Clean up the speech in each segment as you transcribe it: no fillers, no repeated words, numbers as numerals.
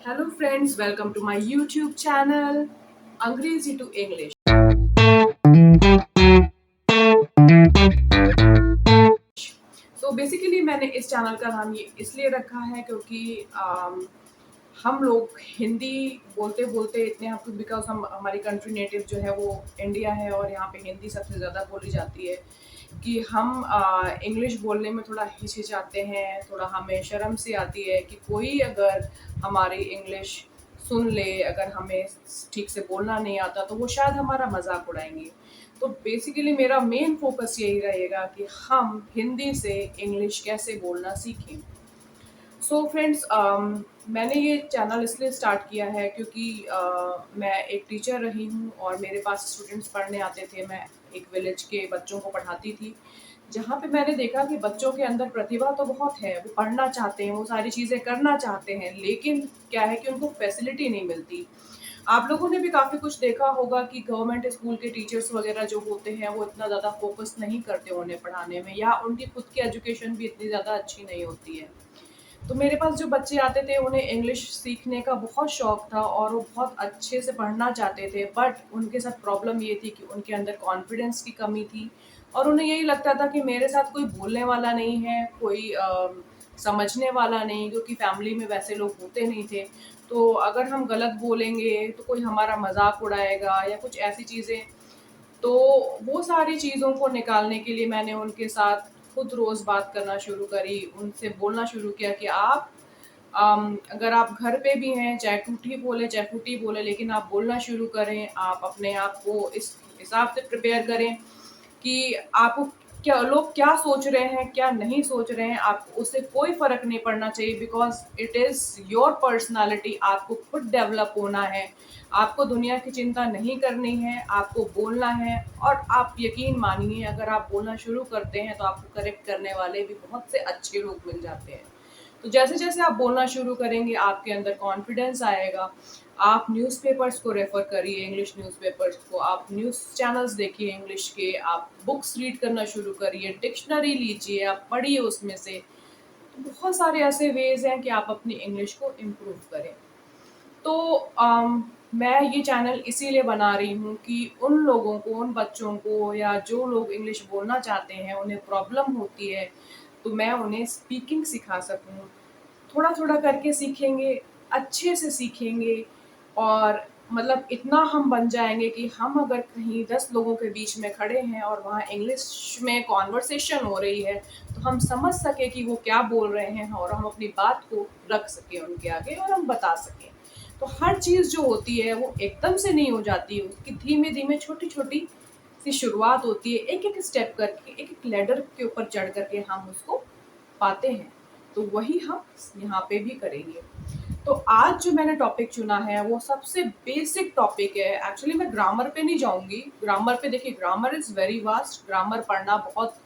Hello friends, welcome to my YouTube channel अंग्रेजी to English. So basically मैंने इस channel का नाम ये इसलिए रखा है क्योंकि हम लोग हिंदी बोलते बोलते इतने आप बिकॉज हम हमारी कंट्री नेटिव जो है वो इंडिया है और यहाँ पे हिंदी सबसे ज़्यादा बोली जाती है कि हम इंग्लिश बोलने में थोड़ा हिचकिचाते हैं, थोड़ा हमें शर्म सी आती है कि कोई अगर हमारी इंग्लिश सुन ले, अगर हमें ठीक से बोलना नहीं आता तो वो शायद हमारा मजाक उड़ाएंगे। तो बेसिकली मेरा मेन फोकस यही रहेगा कि हम हिंदी से इंग्लिश कैसे बोलना सीखें। सो फ्रेंड्स, मैंने ये चैनल इसलिए स्टार्ट किया है क्योंकि मैं एक टीचर रही हूँ और मेरे पास स्टूडेंट्स पढ़ने आते थे। मैं एक विलेज के बच्चों को पढ़ाती थी, जहाँ पे मैंने देखा कि बच्चों के अंदर प्रतिभा तो बहुत है, वो पढ़ना चाहते हैं, वो सारी चीज़ें करना चाहते हैं, लेकिन क्या है कि उनको फैसिलिटी नहीं मिलती। आप लोगों ने भी काफ़ी कुछ देखा होगा कि गवर्नमेंट स्कूल के टीचर्स वगैरह जो होते हैं वो इतना ज़्यादा फोकस नहीं करते उन्हें पढ़ाने में, या उनकी खुद की एजुकेशन भी इतनी ज़्यादा अच्छी नहीं होती है। तो मेरे पास जो बच्चे आते थे उन्हें इंग्लिश सीखने का बहुत शौक था और वो बहुत अच्छे से पढ़ना चाहते थे, बट उनके साथ प्रॉब्लम ये थी कि उनके अंदर कॉन्फिडेंस की कमी थी और उन्हें यही लगता था कि मेरे साथ कोई बोलने वाला नहीं है, कोई समझने वाला नहीं, क्योंकि फैमिली में वैसे लोग होते नहीं थे। तो अगर हम गलत बोलेंगे तो कोई हमारा मजाक उड़ाएगा या कुछ ऐसी चीज़ें। तो वो सारी चीज़ों को निकालने के लिए मैंने उनके साथ खुद रोज़ बात करना शुरू करी, उनसे बोलना शुरू किया कि आप अगर आप घर पे भी हैं, चाहे टूटी बोले चाहे फूटी बोले, लेकिन आप बोलना शुरू करें। आप अपने आप को इस हिसाब से प्रिपेयर करें कि आपको क्या लोग क्या सोच रहे हैं, क्या नहीं सोच रहे हैं, आपको उससे कोई फ़र्क नहीं पड़ना चाहिए, because it is your personality. आपको खुद डेवलप होना है, आपको दुनिया की चिंता नहीं करनी है, आपको बोलना है। और आप यकीन मानिए, अगर आप बोलना शुरू करते हैं तो आपको करेक्ट करने वाले भी बहुत से अच्छे लोग मिल जाते हैं। तो जैसे-जैसे आप बोलना शुरू करेंगे, आपके अंदर कॉन्फिडेंस आएगा। आप न्यूज़पेपर्स को रेफ़र करिए, इंग्लिश न्यूज़पेपर्स को, आप न्यूज़ चैनल्स देखिए इंग्लिश के, आप बुक्स रीड करना शुरू करिए, डिक्शनरी लीजिए, आप पढ़िए उसमें से। तो बहुत सारे ऐसे वेज़ हैं कि आप अपनी इंग्लिश को इम्प्रूव करें। तो मैं ये चैनल इसीलिए बना रही हूँ कि उन लोगों को, उन बच्चों को, या जो लोग इंग्लिश बोलना चाहते हैं, उन्हें प्रॉब्लम होती है, तो मैं उन्हें स्पीकिंग सिखा सकूँ। थोड़ा-थोड़ा करके सीखेंगे, अच्छे से सीखेंगे और मतलब इतना हम बन जाएँगे कि हम अगर कहीं 10 लोगों के बीच में खड़े हैं और वहाँ इंग्लिश में कन्वर्सेशन हो रही है, तो हम समझ सकें कि वो क्या बोल रहे हैं और हम अपनी बात को रख सकें उनके आगे और हम बता सकें। तो हर चीज़ जो होती है वो एकदम से नहीं हो जाती है, उसकी धीमे-धीमे, छोटी-छोटी सी शुरुआत होती है, एक-एक स्टेप करके, एक-एक लैडर के ऊपर चढ़ कर के हम उसको पाते हैं। तो वही हम यहाँ पे भी करेंगे। तो आज जो मैंने टॉपिक चुना है वो सबसे बेसिक टॉपिक है। एक्चुअली मैं ग्रामर पे नहीं जाऊँगी। ग्रामर पे देखिए, grammar is very vast. Grammar पढ़ना बहुत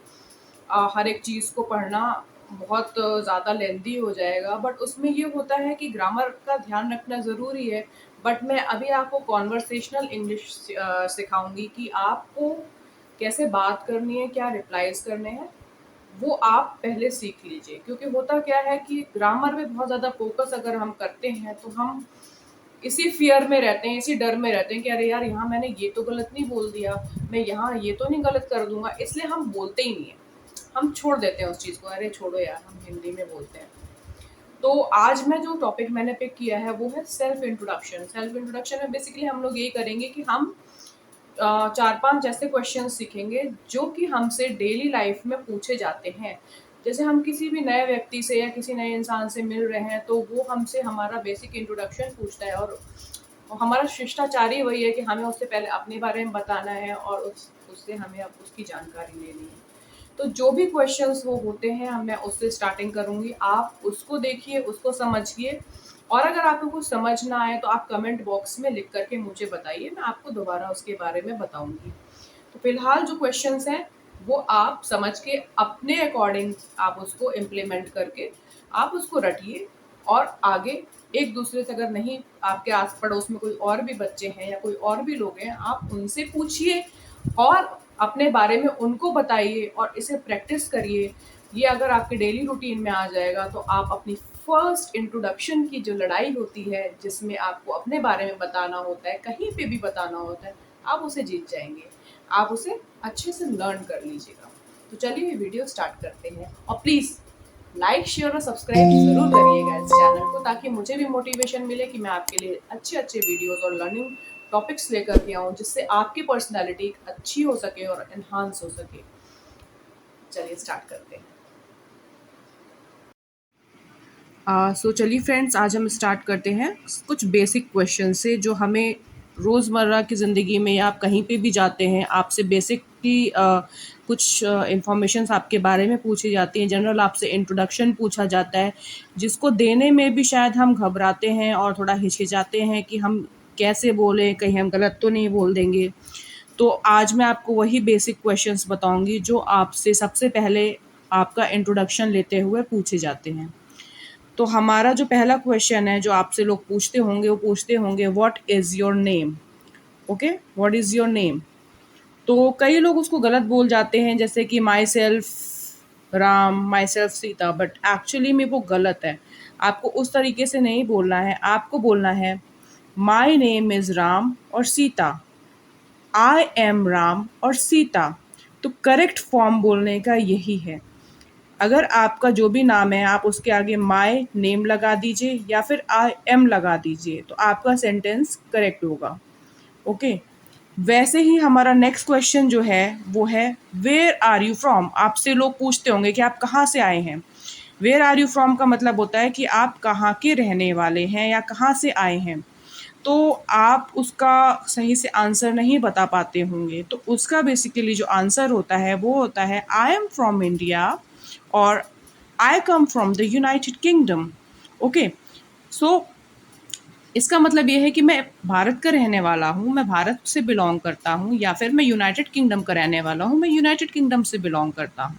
हर एक चीज़ को पढ़ना बहुत ज़्यादा लेंदी हो जाएगा, बट उसमें ये होता है कि ग्रामर का ध्यान रखना ज़रूरी है। बट मैं अभी आपको कॉन्वर्सेशनल इंग्लिश सिखाऊँगी कि आपको कैसे बात करनी है, क्या रिप्लाईज़ करने हैं, वो आप पहले सीख लीजिए। क्योंकि होता क्या है कि ग्रामर में बहुत ज़्यादा फ़ोकस अगर हम करते हैं तो हम इसी फ़ियर में रहते हैं, इसी डर में रहते हैं कि अरे यार! यहाँ मैंने ये तो गलत नहीं बोल दिया, मैं यहाँ ये तो नहीं गलत कर दूँगा, इसलिए हम बोलते ही नहीं हैं। हम छोड़ देते हैं उस चीज़ को, अरे छोड़ो यार, हम हिंदी में बोलते हैं। तो आज मैं जो टॉपिक मैंने पिक किया है वो है सेल्फ इंट्रोडक्शन। सेल्फ इंट्रोडक्शन में बेसिकली हम लोग यही करेंगे कि हम 4-5 ऐसे क्वेश्चन सीखेंगे जो कि हमसे डेली लाइफ में पूछे जाते हैं। जैसे हम किसी भी नए व्यक्ति से या किसी नए इंसान से मिल रहे हैं तो वो हमसे हमारा बेसिक इंट्रोडक्शन पूछता है, और हमारा शिष्टाचार ही वही है कि हमें उससे पहले अपने बारे में बताना है और उससे हमें अब उसकी जानकारी लेनी है। तो जो भी क्वेश्चंस वो होते हैं मैं उससे स्टार्टिंग करूँगी। आप उसको देखिए, उसको समझिए, और अगर आपको कुछ समझ ना आए तो आप कमेंट बॉक्स में लिख कर के मुझे बताइए, मैं आपको दोबारा उसके बारे में बताऊँगी। तो फिलहाल जो क्वेश्चंस हैं वो आप समझ के अपने अकॉर्डिंग आप उसको इम्प्लीमेंट करके आप उसको रटिए, और आगे एक-दूसरे से, अगर नहीं आपके आस-पड़ोस में कोई और भी बच्चे हैं या कोई और भी लोग हैं, आप उनसे पूछिए और अपने बारे में उनको बताइए और इसे प्रैक्टिस करिए। ये अगर आपके डेली रूटीन में आ जाएगा तो आप अपनी फर्स्ट इंट्रोडक्शन की जो लड़ाई होती है, जिसमें आपको अपने बारे में बताना होता है, कहीं पे भी बताना होता है, आप उसे जीत जाएंगे। आप उसे अच्छे से लर्न कर लीजिएगा। तो चलिए ये वीडियो स्टार्ट करते हैं, और प्लीज़ लाइक शेयर और सब्सक्राइब ज़रूर करिएगा इस चैनल को, ताकि मुझे भी मोटिवेशन मिले कि मैं आपके लिए अच्छे अच्छे वीडियोस और लर्निंग टॉपिक्स लेकर के आऊँ, जिससे आपकी पर्सनैलिटी अच्छी हो सके और एनहांस हो सके। चलिए स्टार्ट करते हैं। सो चलिए फ्रेंड्स, आज हम स्टार्ट करते हैं कुछ बेसिक क्वेश्चन से, जो हमें रोज़मर्रा की ज़िंदगी में या आप कहीं पे भी जाते हैं, आपसे बेसिकली कुछ इंफॉर्मेशंस आपके बारे में पूछी जाती हैं। जनरल आपसे इंट्रोडक्शन पूछा जाता है, जिसको देने में भी शायद हम घबराते हैं और थोड़ा हिचकिचाते हैं कि हम कैसे बोलें, कहीं हम गलत तो नहीं बोल देंगे। तो आज मैं आपको वही बेसिक क्वेश्चंस बताऊंगी जो आपसे सबसे पहले आपका इंट्रोडक्शन लेते हुए पूछे जाते हैं। तो हमारा जो पहला क्वेश्चन है, जो आपसे लोग पूछते होंगे, वो पूछते होंगे what is your name. Okay, what is your name. तो कई लोग उसको गलत बोल जाते हैं, जैसे कि my self Ram, my self Sita, but actually में वो गलत है। आपको उस तरीके से नहीं बोलना है, आपको बोलना है माई नेम इज़ राम और सीता, आई एम राम और सीता। तो करेक्ट फॉर्म बोलने का यही है। अगर आपका जो भी नाम है, आप उसके आगे माय नेम लगा दीजिए या फिर आई एम लगा दीजिए, तो आपका सेंटेंस करेक्ट होगा। ओके, वैसे ही हमारा नेक्स्ट क्वेश्चन जो है वो है वेयर आर यू फ्रॉम। आपसे लोग पूछते होंगे कि आप कहाँ से आए हैं। वेयर आर यू फ्रॉम का मतलब होता है कि आप कहाँ के रहने वाले हैं या कहाँ से आए हैं। तो आप उसका सही से आंसर नहीं बता पाते होंगे, तो उसका बेसिकली जो आंसर होता है वो होता है आई एम फ्रॉम इंडिया और I come from the United Kingdom. Okay, so इसका मतलब ये है कि मैं भारत का रहने वाला हूँ, मैं भारत से बिलोंग करता हूँ, या फिर मैं यूनाइटेड किंगडम का रहने वाला हूँ, मैं यूनाइटेड किंगडम से बिलोंग करता हूँ।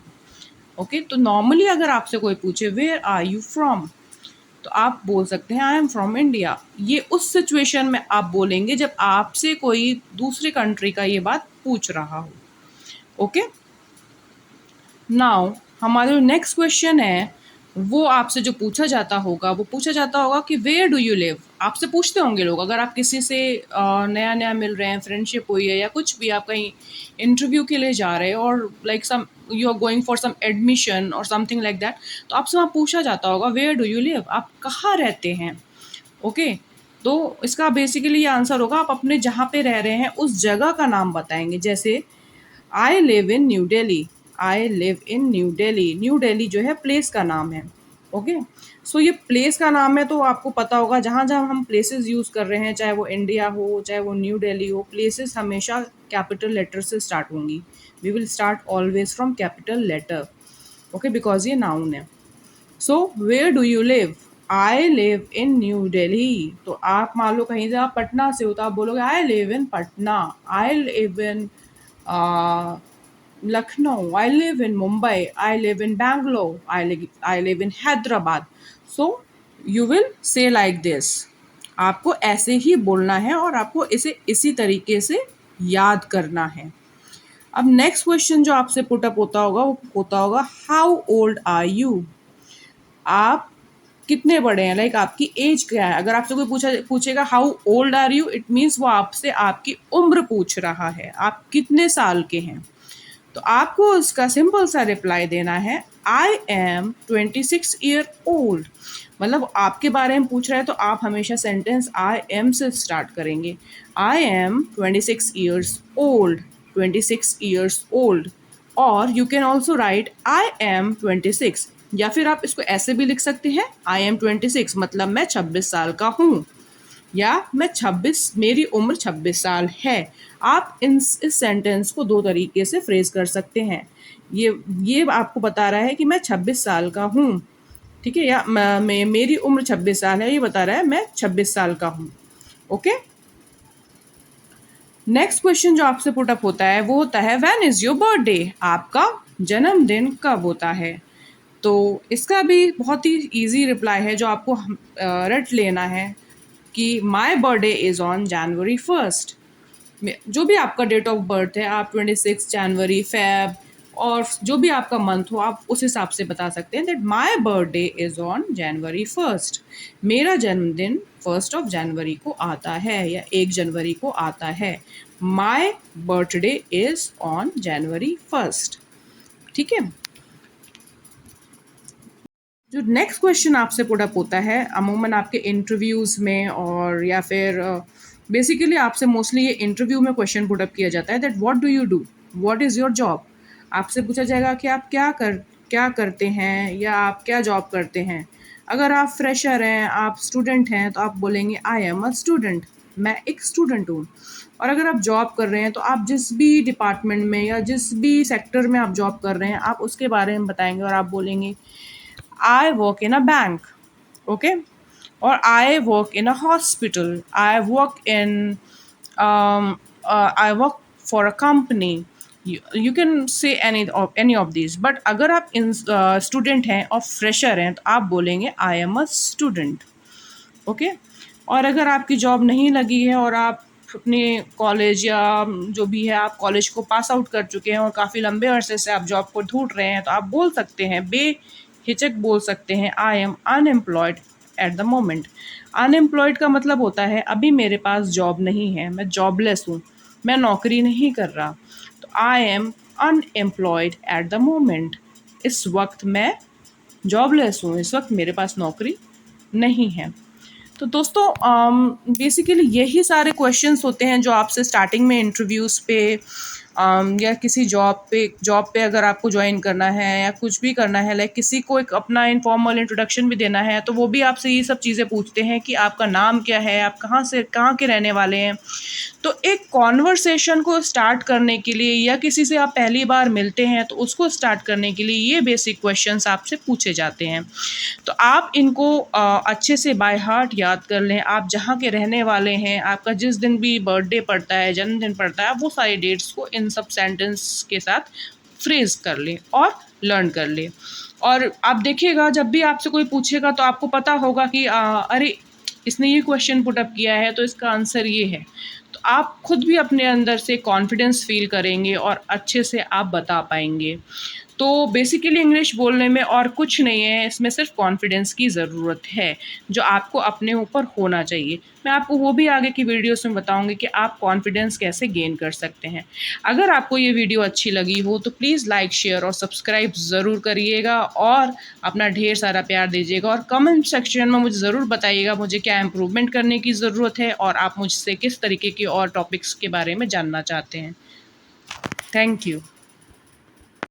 ओके, तो नॉर्मली अगर आपसे कोई पूछे वेयर आर यू फ्रॉम, तो आप बोल सकते हैं आई एम फ्रॉम इंडिया। ये उस सिचुएशन में आप बोलेंगे जब आपसे कोई दूसरे कंट्री का ये बात पूछ रहा हो। ओके, नाउ हमारा जो नेक्स्ट क्वेश्चन है, वो आपसे जो पूछा जाता होगा, वो पूछा जाता होगा कि वेयर डू यू लिव। आपसे पूछते होंगे लोग, अगर आप किसी से नया नया मिल रहे हैं, फ्रेंडशिप हुई है या कुछ भी, आप कहीं इंटरव्यू के लिए जा रहे हो और like some you are going for some admission और समथिंग लाइक दैट, तो आपसे वहाँ पूछा जाता होगा वेयर डू यू लिव, आप कहाँ रहते हैं। ओके, तो इसका बेसिकली ये आंसर होगा आप अपने जहाँ पे रह रहे हैं उस जगह का नाम बताएंगे। जैसे आई live in New Delhi, I live in New Delhi. New Delhi जो है प्लेस का नाम है। ओके, सो ये प्लेस का नाम है, तो आपको पता होगा जहाँ जहाँ हम प्लेसेस यूज़ कर रहे हैं, चाहे वो इंडिया हो चाहे वो न्यू दिल्ली हो, प्लेसेस हमेशा कैपिटल लेटर से स्टार्ट होंगी। We will start always from capital letter. Okay, because ये नाउन है। So where do you live, I live in New Delhi. तो आप मान लो कहीं से आप पटना से हो, तो आप बोलोगे आई live in Patna, I live in Lucknow, I live in Mumbai, I live in Bangalore, I live in Hyderabad. So you will say like this. आपको ऐसे ही बोलना है और आपको इसे इसी तरीके से याद करना है। अब नेक्स्ट क्वेश्चन जो आपसे पुटअप होता होगा वो होता होगा हाउ ओल्ड आर यू। आप कितने बड़े हैं, लाइक आपकी एज क्या है। अगर आपसे कोई पूछेगा how old are you, it means वो आपसे आपकी उम्र पूछ रहा है, आप कितने साल के हैं। तो आपको उसका सिंपल सा रिप्लाई देना है आई एम 26 ईयर ओल्ड। मतलब आपके बारे में पूछ रहा है, तो आप हमेशा सेंटेंस आई एम से स्टार्ट करेंगे। I am 26 years old, 26 years old. और you can also write I am 26, या फिर आप इसको ऐसे भी लिख सकते हैं आई एम 26 मतलब मैं 26 साल का हूँ, या मैं 26, मेरी उम्र 26 साल है। आप इस सेंटेंस को दो तरीके से फ्रेज कर सकते हैं। ये आपको बता रहा है कि मैं 26 साल का हूँ, ठीक है, या मेरी उम्र 26 साल है, ये बता रहा है मैं 26 साल का हूँ। ओके, नेक्स्ट क्वेश्चन जो आपसे पुटअप होता है वो होता है व्हेन इज योर बर्थडे, आपका जन्मदिन कब होता है। तो इसका भी बहुत ही ईजी रिप्लाई है जो आपको रट लेना है कि my birthday is on January 1st। जो भी आपका डेट ऑफ बर्थ है, आप 26 जनवरी, फेब, और जो भी आपका मंथ हो आप उस हिसाब से बता सकते हैं that my birthday is on January 1st। मेरा जन्मदिन 1st ऑफ जनवरी को आता है या 1 जनवरी को आता है। My birthday is on January 1st। ठीक है। जो नेक्स्ट क्वेश्चन आपसे पुट अप होता है अमूमन आपके इंटरव्यूज़ में और या फिर बेसिकली आपसे मोस्टली ये इंटरव्यू में क्वेश्चन पुट अप किया जाता है that what do you do, what is your job. आपसे पूछा जाएगा कि आप क्या करते हैं या आप क्या जॉब करते हैं। अगर आप फ्रेशर हैं, आप स्टूडेंट हैं, तो आप बोलेंगे आई एम अ स्टूडेंट, मैं एक स्टूडेंट हूँ। और अगर आप जॉब कर रहे हैं तो आप जिस भी डिपार्टमेंट में या जिस भी सेक्टर में आप जॉब कर रहे हैं आप उसके बारे में बताएंगे और आप बोलेंगे I work in a bank, okay, or I work in a hospital. I work for a company. You can say any of these. But अगर आप student हैं और fresher हैं तो आप बोलेंगे I am a student, okay. और अगर आपकी जॉब नहीं लगी है और आप अपने कॉलेज या जो भी है आप कॉलेज को पास आउट कर चुके हैं और काफ़ी लंबे अरसे से आप जॉब को ढूंढ रहे हैं तो आप बोल सकते हैं, बेहिचक बोल सकते हैं, I am unemployed at the moment. Unemployed का मतलब होता है अभी मेरे पास जॉब नहीं है, मैं जॉबलेस हूँ, मैं नौकरी नहीं कर रहा। तो I am unemployed at the moment, इस वक्त मैं जॉबलेस हूँ, इस वक्त मेरे पास नौकरी नहीं है। तो दोस्तों बेसिकली यही सारे क्वेश्चंस होते हैं जो आपसे स्टार्टिंग में इंटरव्यूज़ पे या किसी जॉब पे अगर आपको ज्वाइन करना है या कुछ भी करना है, लाइक किसी को एक अपना इनफॉर्मल इंट्रोडक्शन भी देना है तो वो भी आपसे ये सब चीज़ें पूछते हैं कि आपका नाम क्या है, आप कहाँ के रहने वाले हैं। तो एक कॉन्वर्सेशन को स्टार्ट करने के लिए या किसी से आप पहली बार मिलते हैं तो उसको स्टार्ट करने के लिए ये बेसिक क्वेश्चंस आपसे पूछे जाते हैं। तो आप इनको अच्छे से बाय हार्ट याद कर लें। आप जहाँ के रहने वाले हैं, आपका जिस दिन भी बर्थडे पड़ता है, जन्मदिन पड़ता है, वो सारी डेट्स को इन सब सेंटेंस के साथ फ्रेज कर लें और लर्न कर लें। और आप देखिएगा जब भी आपसे कोई पूछेगा तो आपको पता होगा कि अरे इसने ये क्वेश्चन पुट अप किया है तो इसका आंसर ये है। तो आप खुद भी अपने अंदर से कॉन्फिडेंस फील करेंगे और अच्छे से आप बता पाएंगे। तो बेसिकली इंग्लिश बोलने में और कुछ नहीं है, इसमें सिर्फ कॉन्फिडेंस की ज़रूरत है जो आपको अपने ऊपर होना चाहिए। मैं आपको वो भी आगे की वीडियोस में बताऊंगी कि आप कॉन्फिडेंस कैसे गेन कर सकते हैं। अगर आपको ये वीडियो अच्छी लगी हो तो प्लीज़ लाइक, शेयर और सब्सक्राइब ज़रूर करिएगा और अपना ढेर सारा प्यार दीजिएगा और कमेंट सेक्शन में मुझे ज़रूर बताइएगा मुझे क्या इम्प्रूवमेंट करने की ज़रूरत है और आप मुझसे किस तरीके के और टॉपिक्स के बारे में जानना चाहते हैं। Thank you.